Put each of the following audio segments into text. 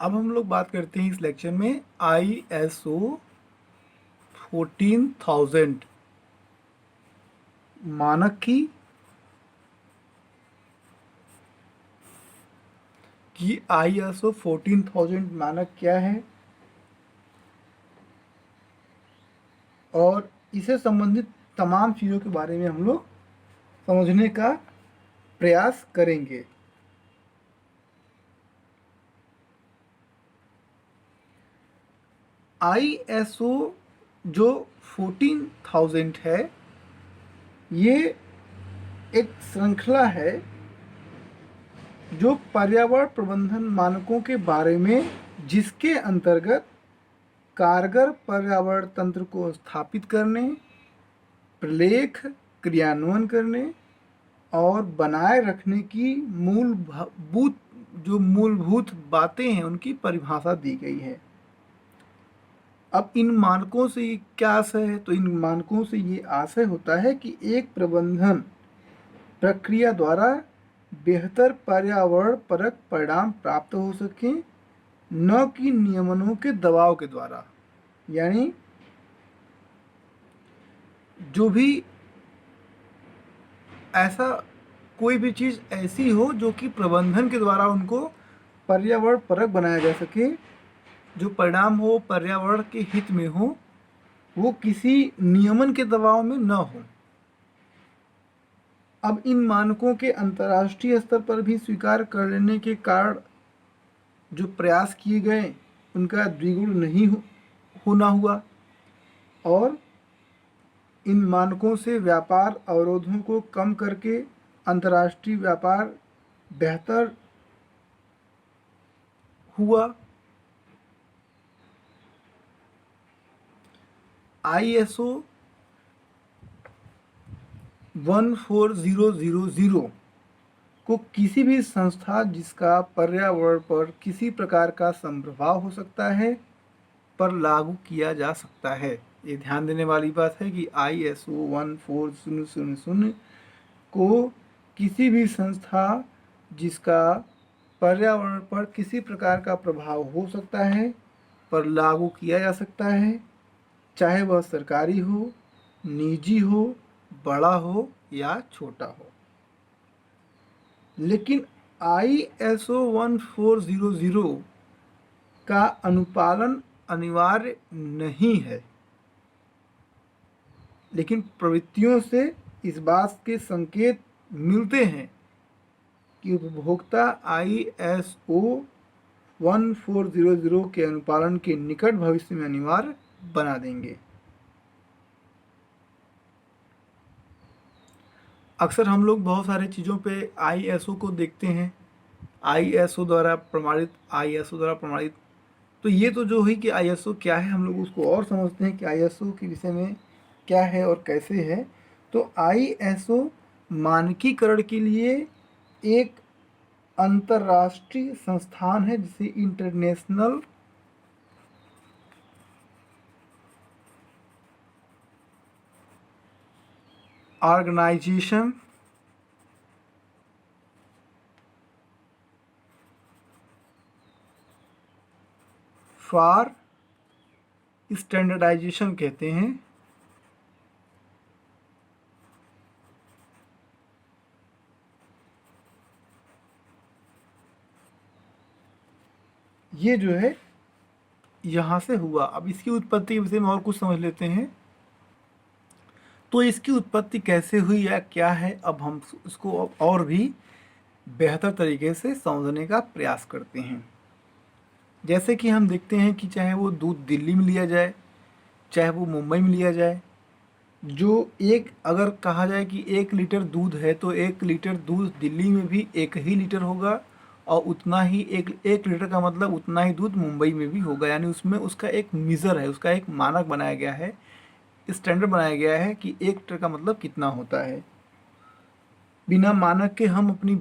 अब हम लोग बात करते हैं इस लेक्चर में ISO 14000 मानक की ISO 14000 मानक क्या है और इसे संबंधित तमाम चीज़ों के बारे में हम लोग समझने का प्रयास करेंगे। ISO जो 14000 है, ये एक श्रृंखला है जो पर्यावरण प्रबंधन मानकों के बारे में, जिसके अंतर्गत कारगर पर्यावरण तंत्र को स्थापित करने, प्रलेख क्रियान्वयन करने और बनाए रखने की मूलभूत बातें हैं उनकी परिभाषा दी गई है। अब इन मानकों से क्या आशय है? तो इन मानकों से ये आशय होता है कि एक प्रबंधन प्रक्रिया द्वारा बेहतर पर्यावरण परक परिणाम प्राप्त हो सके, न कि नियमनों के दबाव के द्वारा। यानी जो भी ऐसा कोई भी चीज़ ऐसी हो जो कि प्रबंधन के द्वारा उनको पर्यावरण परक बनाया जा सके, जो परिणाम हो पर्यावरण के हित में हो, वो किसी नियमन के दबाव में न हो। अब इन मानकों के अंतर्राष्ट्रीय स्तर पर भी स्वीकार कर लेने के कारण जो प्रयास किए गए उनका द्विगुण नहीं होना हुआ और इन मानकों से व्यापार अवरोधों को कम करके अंतर्राष्ट्रीय व्यापार बेहतर हुआ। ISO 14000 को किसी भी संस्था जिसका पर्यावरण पर किसी प्रकार का संप्रभाव हो सकता है पर लागू किया जा सकता है। ये ध्यान देने वाली बात है कि ISO 14000 को किसी भी संस्था जिसका पर्यावरण पर किसी प्रकार का प्रभाव हो सकता है पर लागू किया जा सकता है, चाहे वह सरकारी हो, निजी हो, बड़ा हो या छोटा हो। लेकिन ISO 14000 का अनुपालन अनिवार्य नहीं है, लेकिन प्रवृत्तियों से इस बात के संकेत मिलते हैं कि उपभोक्ता ISO 14000 के अनुपालन के निकट भविष्य में अनिवार्य बना देंगे। अक्सर हम लोग बहुत सारे चीज़ों पे ISO को देखते हैं, ISO द्वारा प्रमाणित। तो ये तो जो हुई कि ISO क्या है, हम लोग उसको और समझते हैं कि ISO के विषय में क्या है और कैसे है। तो ISO मानकीकरण के लिए एक अंतर्राष्ट्रीय संस्थान है जिसे इंटरनेशनल ऑर्गेनाइजेशन फॉर स्टैंडर्डाइजेशन कहते हैं। ये जो है यहाँ से हुआ। अब इसकी उत्पत्ति के विषय में और कुछ समझ लेते हैं। तो इसकी उत्पत्ति कैसे हुई या क्या है, अब हम इसको और भी बेहतर तरीके से समझने का प्रयास करते हैं। जैसे कि हम देखते हैं कि चाहे वो दूध दिल्ली में लिया जाए, चाहे वो मुंबई में लिया जाए, जो एक अगर कहा जाए कि 1 लीटर दूध है तो 1 लीटर दूध दिल्ली में भी 1 ही लीटर होगा और उतना ही एक लीटर का मतलब उतना ही दूध मुंबई में भी होगा। यानी उसमें उसका एक मीज़र है, उसका एक मानक बनाया गया है, स्टैंडर्ड बनाया गया है कि 1 लीटर का मतलब कितना होता है। बिना मानक के हम अपनी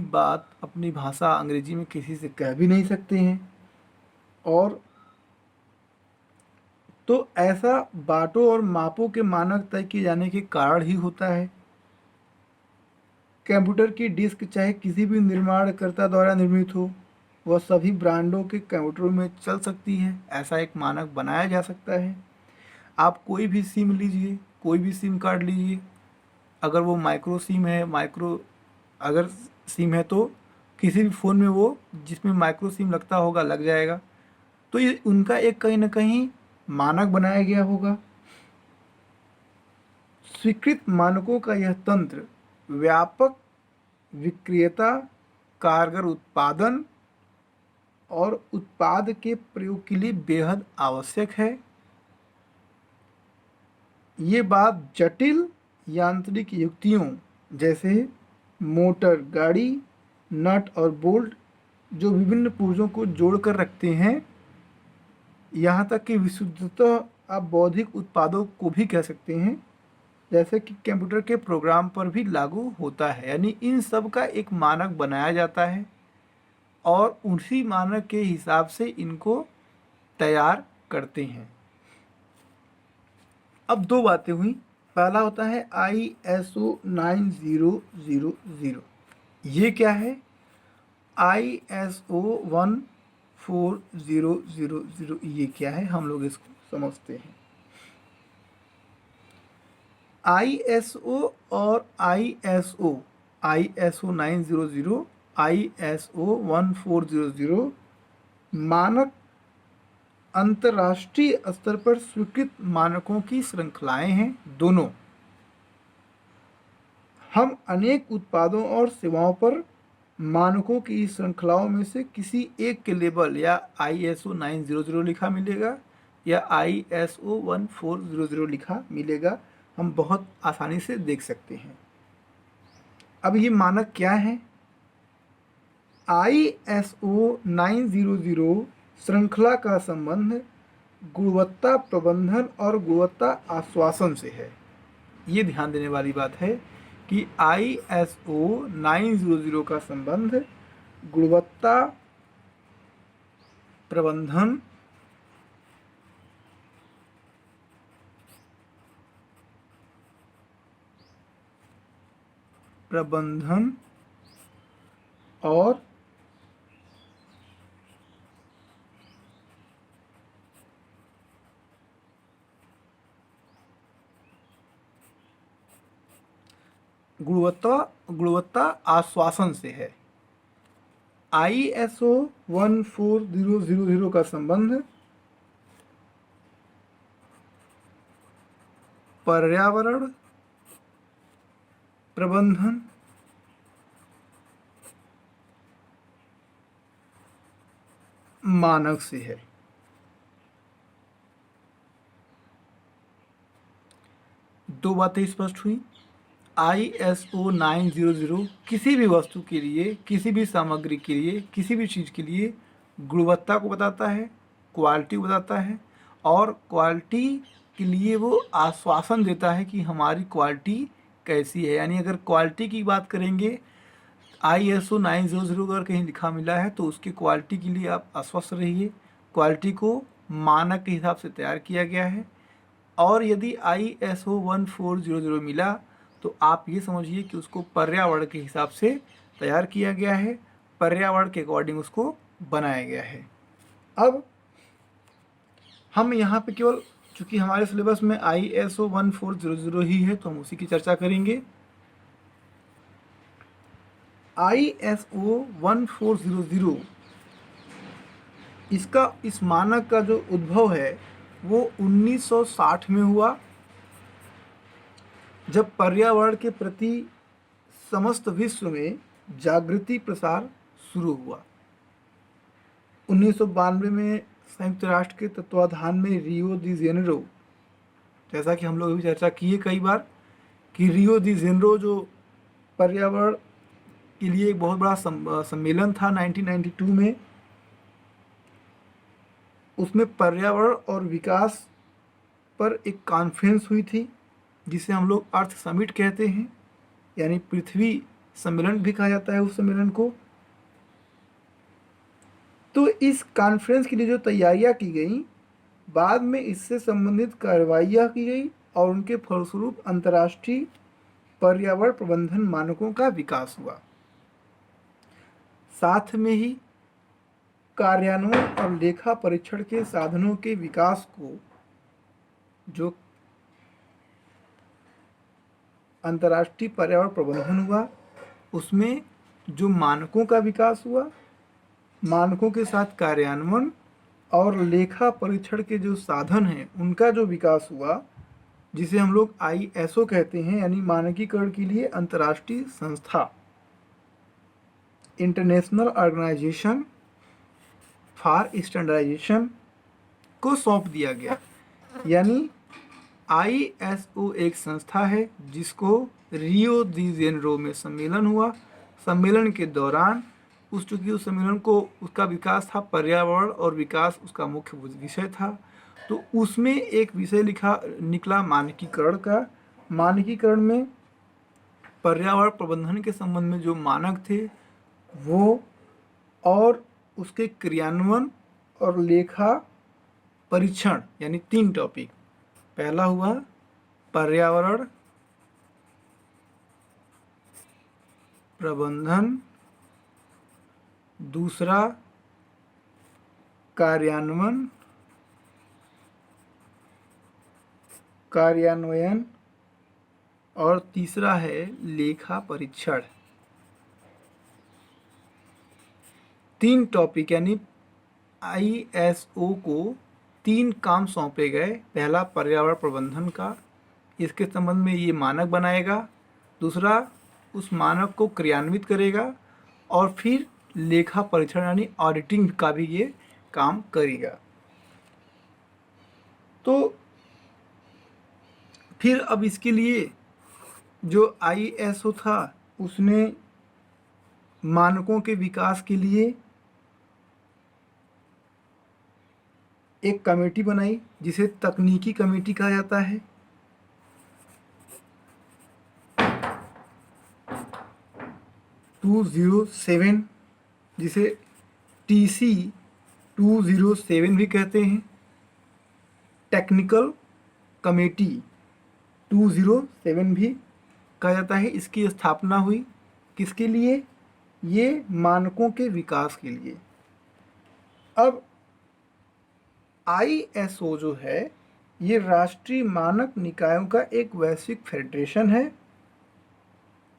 बात अपनी भाषा अंग्रेजी में किसी से कह भी नहीं सकते हैं। और तो ऐसा बाटों और मापों के मानक तय किए जाने के कारण ही होता है। कंप्यूटर की डिस्क चाहे किसी भी निर्माणकर्ता द्वारा निर्मित हो, वह सभी ब्रांडों के कंप्यूटरों में चल सकती है। ऐसा एक मानक बनाया जा सकता है। आप कोई भी सिम लीजिए, कोई भी सिम कार्ड लीजिए, अगर वो माइक्रो सिम है, अगर सिम है तो किसी भी फ़ोन में वो जिसमें माइक्रो सिम लगता होगा लग जाएगा। तो ये उनका एक कहीं ना कहीं मानक बनाया गया होगा। स्वीकृत मानकों का यह तंत्र व्यापक विक्रेता, कारगर उत्पादन और उत्पाद के प्रयोग के लिए बेहद आवश्यक है। ये बात जटिल यांत्रिक युक्तियों जैसे मोटर, गाड़ी, नट और बोल्ट जो विभिन्न पुर्जों को जोड़कर रखते हैं, यहाँ तक कि विशुद्धतः आप बौद्धिक उत्पादों को भी कह सकते हैं, जैसे कि कंप्यूटर के प्रोग्राम पर भी लागू होता है। यानी इन सब का एक मानक बनाया जाता है और उसी मानक के हिसाब से इनको तैयार करते हैं। अब दो बातें हुई। पहला होता है ISO 9000। ये क्या है? ISO 14000 ये क्या है, हम लोग इसको समझते हैं। ISO और ISO 900, ISO 1400 मानक अंतर्राष्ट्रीय स्तर पर स्वीकृत मानकों की श्रृंखलाएं हैं। दोनों हम अनेक उत्पादों और सेवाओं पर मानकों की श्रृंखलाओं में से किसी एक के लेबल या ISO 900 लिखा मिलेगा या ISO 1400 लिखा मिलेगा, हम बहुत आसानी से देख सकते हैं। अब ये मानक क्या है? ISO 900 श्रृंखला का संबंध गुणवत्ता प्रबंधन और गुणवत्ता आश्वासन से है। ये ध्यान देने वाली बात है कि ISO 900 का संबंध गुणवत्ता प्रबंधन और गुणवत्ता आश्वासन से है। ISO 14000 का संबंध पर्यावरण प्रबंधन मानक से है। दो बातें स्पष्ट हुई। ISO 900 किसी भी वस्तु के लिए, किसी भी सामग्री के लिए, किसी भी चीज़ के लिए गुणवत्ता को बताता है, क्वालिटी को बताता है और क्वालिटी के लिए वो आश्वासन देता है कि हमारी क्वालिटी कैसी है। यानी अगर क्वालिटी की बात करेंगे, ISO 900 अगर कहीं लिखा मिला है तो उसकी क्वालिटी के लिए आप आश्वस्त रहिए। क्वालिटी को मानक के हिसाब से तैयार किया गया है। और यदि ISO 1400 मिला तो आप ये समझिए कि उसको पर्यावरण के हिसाब से तैयार किया गया है, पर्यावरण के अकॉर्डिंग उसको बनाया गया है। अब हम यहाँ पे केवल, चूँकि हमारे सिलेबस में ISO 1400 ही है तो हम उसी की चर्चा करेंगे। ISO 1400 इस मानक का जो उद्भव है वो 1960 में हुआ, जब पर्यावरण के प्रति समस्त विश्व में जागृति प्रसार शुरू हुआ। 1992 में संयुक्त राष्ट्र के तत्वाधान में रियो दी जेनेरो, जैसा कि हम लोग भी चर्चा किए कई बार कि रियो दी जेनेरो जो पर्यावरण के लिए एक बहुत बड़ा सम्मेलन था 1992 में, उसमें पर्यावरण और विकास पर एक कॉन्फ्रेंस हुई थी जिसे हम लोग अर्थ समिट कहते हैं, यानी पृथ्वी सम्मेलन भी कहा जाता है उस सम्मेलन को। तो इस कॉन्फ्रेंस के लिए जो तैयारियां की गई, बाद में इससे संबंधित कार्रवाइयाँ की गई और उनके फलस्वरूप अंतर्राष्ट्रीय पर्यावरण प्रबंधन मानकों का विकास हुआ। साथ में ही कार्यान्वयन और लेखा परीक्षण के साधनों के विकास को जो अंतर्राष्ट्रीय पर्यावरण प्रबंधन हुआ, उसमें जो मानकों का विकास हुआ, मानकों के साथ कार्यान्वयन और लेखा परीक्षण के जो साधन हैं उनका जो विकास हुआ, जिसे हम लोग ISO कहते हैं, यानी मानकीकरण के लिए अंतर्राष्ट्रीय संस्था, इंटरनेशनल ऑर्गेनाइजेशन फॉर स्टैंडर्डाइजेशन को सौंप दिया गया। यानी ISO एक संस्था है जिसको रियो दी जेनेरो में सम्मेलन हुआ। सम्मेलन के दौरान चूँकि उस सम्मेलन को उसका विकास था, पर्यावरण और विकास उसका मुख्य विषय था, तो उसमें एक विषय निकला मानकीकरण का। मानकीकरण में पर्यावरण प्रबंधन के संबंध में जो मानक थे वो, और उसके क्रियान्वयन और लेखा परीक्षण, यानी 3 टॉपिक। पहला हुआ पर्यावरण प्रबंधन, दूसरा कार्यान्वयन और तीसरा है लेखा परीक्षण। 3 टॉपिक, यानी ISO को 3 काम सौंपे गए। पहला पर्यावरण प्रबंधन का, इसके संबंध में ये मानक बनाएगा। दूसरा, उस मानक को क्रियान्वित करेगा, और फिर लेखा परीक्षण यानी ऑडिटिंग का भी ये काम करेगा। तो फिर अब इसके लिए जो ISO था उसने मानकों के विकास के लिए एक कमेटी बनाई जिसे तकनीकी कमेटी कहा जाता है। जिसे TC 207 भी कहते हैं, टेक्निकल कमेटी 207 भी कहा जाता है। इसकी स्थापना हुई किसके लिए? ये मानकों के विकास के लिए। अब ISO जो है ये राष्ट्रीय मानक निकायों का एक वैश्विक फेडरेशन है,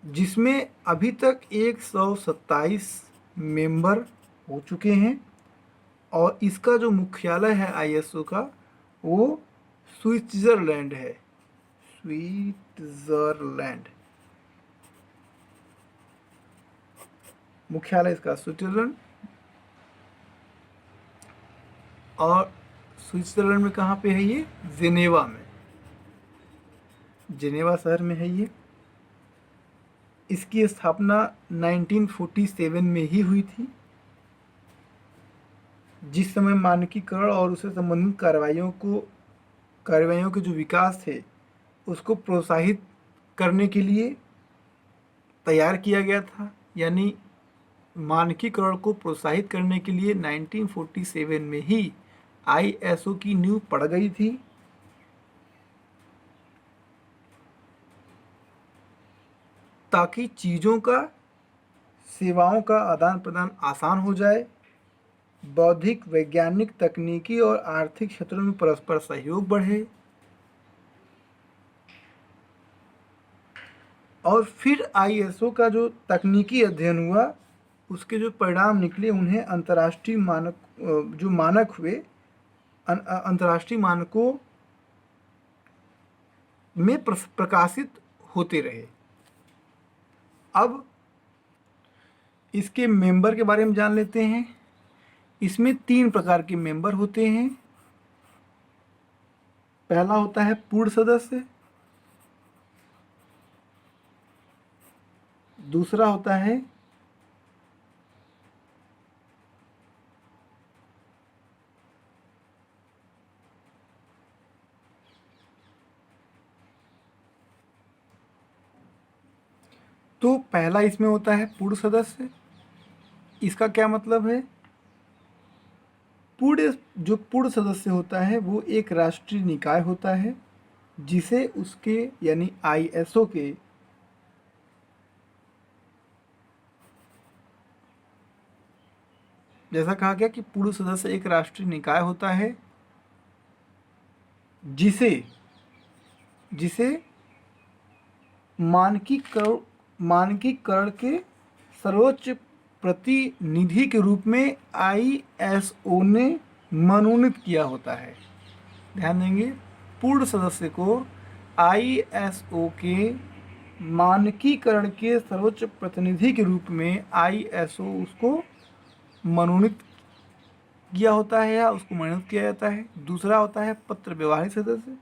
जिसमें अभी तक 127 मेंबर हो चुके हैं, और इसका जो मुख्यालय है ISO का वो स्विट्जरलैंड है। स्विट्जरलैंड मुख्यालय इसका स्विट्जरलैंड। और स्विट्जरलैंड में कहाँ पे है ये? जेनेवा में, जेनेवा शहर में है ये। इसकी स्थापना 1947 में ही हुई थी, जिस समय मानकीकरण और उससे संबंधित कार्रवाइयों के जो विकास थे उसको प्रोत्साहित करने के लिए तैयार किया गया था। यानी मानकीकरण को प्रोत्साहित करने के लिए 1947 में ही ISO की नींव पड़ गई थी। ताकि चीज़ों का, सेवाओं का आदान प्रदान आसान हो जाए, बौद्धिक, वैज्ञानिक, तकनीकी और आर्थिक क्षेत्रों में परस्पर सहयोग बढ़े, और फिर ISO का जो तकनीकी अध्ययन हुआ उसके जो परिणाम निकले उन्हें अंतर्राष्ट्रीय मानक, जो मानक हुए अंतर्राष्ट्रीय मानकों में प्रकाशित होते रहे। अब इसके मेंबर के बारे में जान लेते हैं। इसमें 3 प्रकार के मेंबर होते हैं। पहला होता है पूर्ण सदस्य, दूसरा होता है तो पहला इसमें होता है पूर्ण सदस्य। इसका क्या मतलब है? जो पूर्ण सदस्य होता है वो एक राष्ट्रीय निकाय होता है जिसे उसके यानी ISO के जैसा कहा गया कि पूर्ण सदस्य एक राष्ट्रीय निकाय होता है जिसे जिसे मानकीकरण के सर्वोच्च प्रतिनिधि के रूप में आईएसओ ने मनोनीत किया होता है। ध्यान देंगे, पूर्ण सदस्य को आईएसओ के मानकीकरण के सर्वोच्च प्रतिनिधि के रूप में आईएसओ उसको मनोनीत किया होता है या उसको मनोनीत किया जाता है। दूसरा होता है पत्र व्यवहारिक सदस्य।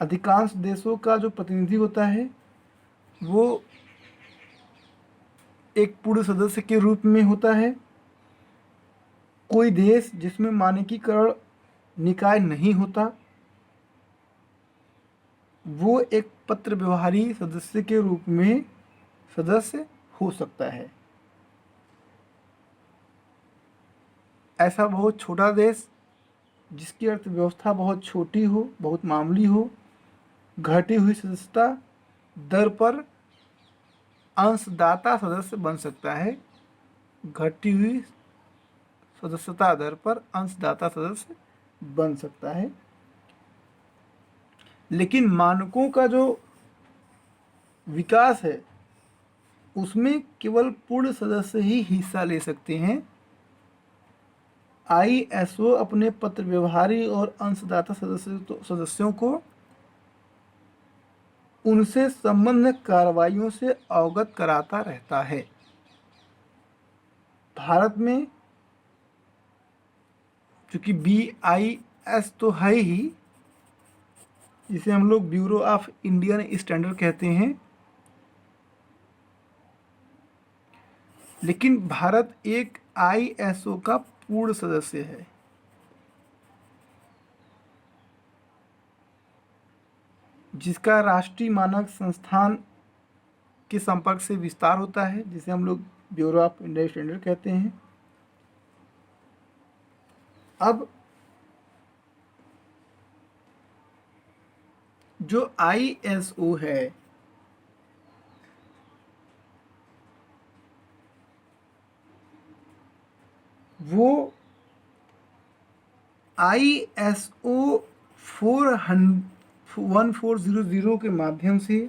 अधिकांश देशों का जो प्रतिनिधि होता है वो एक पूर्ण सदस्य के रूप में होता है। कोई देश जिसमें मानकीकरण निकाय नहीं होता वो एक पत्र व्यवहारी सदस्य के रूप में सदस्य हो सकता है। ऐसा बहुत छोटा देश जिसकी अर्थव्यवस्था बहुत छोटी हो, बहुत मामूली हो, घटी हुई सदस्यता दर पर अंशदाता सदस्य बन सकता है। घटी हुई सदस्यता दर पर अंशदाता सदस्य बन सकता है। लेकिन मानकों का जो विकास है उसमें केवल पूर्ण सदस्य ही हिस्सा ले सकते हैं। आईएसओ अपने पत्र व्यवहारी और अंशदाता सदस्यों को उनसे संबंधित कार्रवाइयों से अवगत कराता रहता है। भारत में चूंकि BIS तो है ही, जिसे हम लोग ब्यूरो ऑफ इंडियन स्टैंडर्ड कहते हैं, लेकिन भारत एक आईएसओ का पूर्ण सदस्य है। जिसका राष्ट्रीय मानक संस्थान के संपर्क से विस्तार होता है, जिसे हम लोग ब्यूरो ऑफ इंडियन स्टैंडर्ड कहते हैं। अब जो आईएसओ है वो ISO 1400 के माध्यम से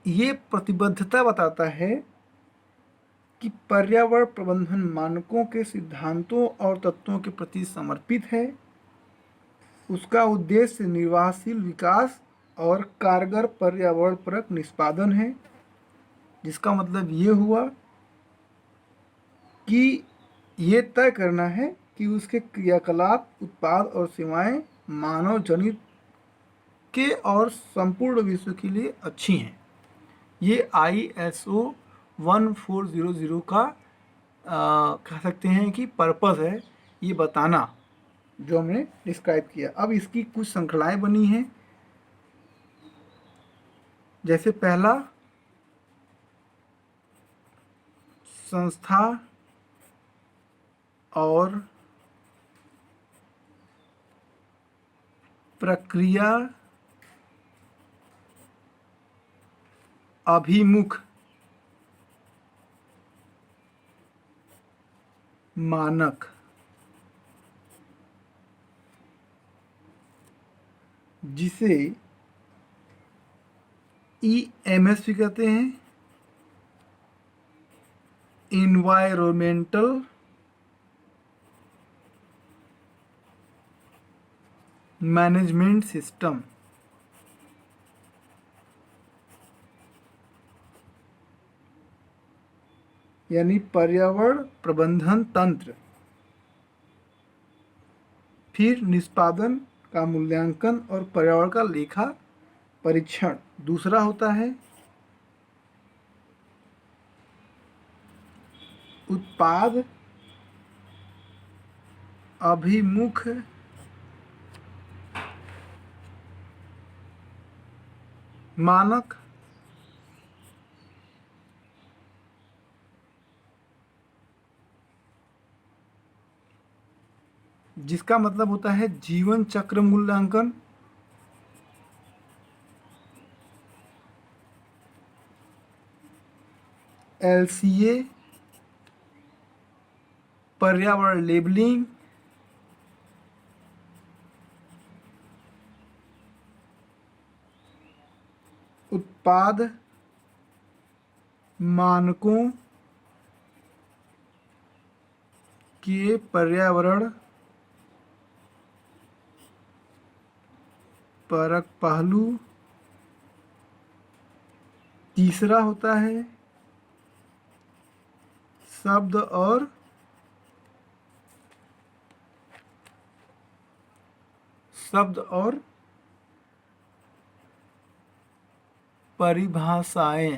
ये प्रतिबद्धता बताता है कि पर्यावरण प्रबंधन मानकों के सिद्धांतों और तत्वों के प्रति समर्पित है। उसका उद्देश्य निर्वाहशील विकास और कारगर पर्यावरण परक निष्पादन है। जिसका मतलब ये हुआ कि ये तय करना है कि उसके क्रियाकलाप, उत्पाद और सेवाएं मानव जनित के और संपूर्ण विश्व के लिए अच्छी हैं। ये ISO 1400 का कह सकते हैं कि पर्पस है, ये बताना जो हमने डिस्क्राइब किया। अब इसकी कुछ श्रृंखलाएं बनी हैं। जैसे पहला, संस्था और प्रक्रिया अभिमुख मानक, जिसे EMS भी कहते हैं, एनवायरमेंटल मैनेजमेंट सिस्टम, यानी पर्यावरण प्रबंधन तंत्र। फिर निष्पादन का मूल्यांकन और पर्यावरण का लेखा परीक्षण। दूसरा होता है उत्पाद अभिमुख मानक, जिसका मतलब होता है जीवन चक्र मूल्यांकन। LCA पर्यावरण लेबलिंग, उत्पाद मानकों के पर्यावरण परक पहलू। तीसरा होता है शब्द और परिभाषाएं।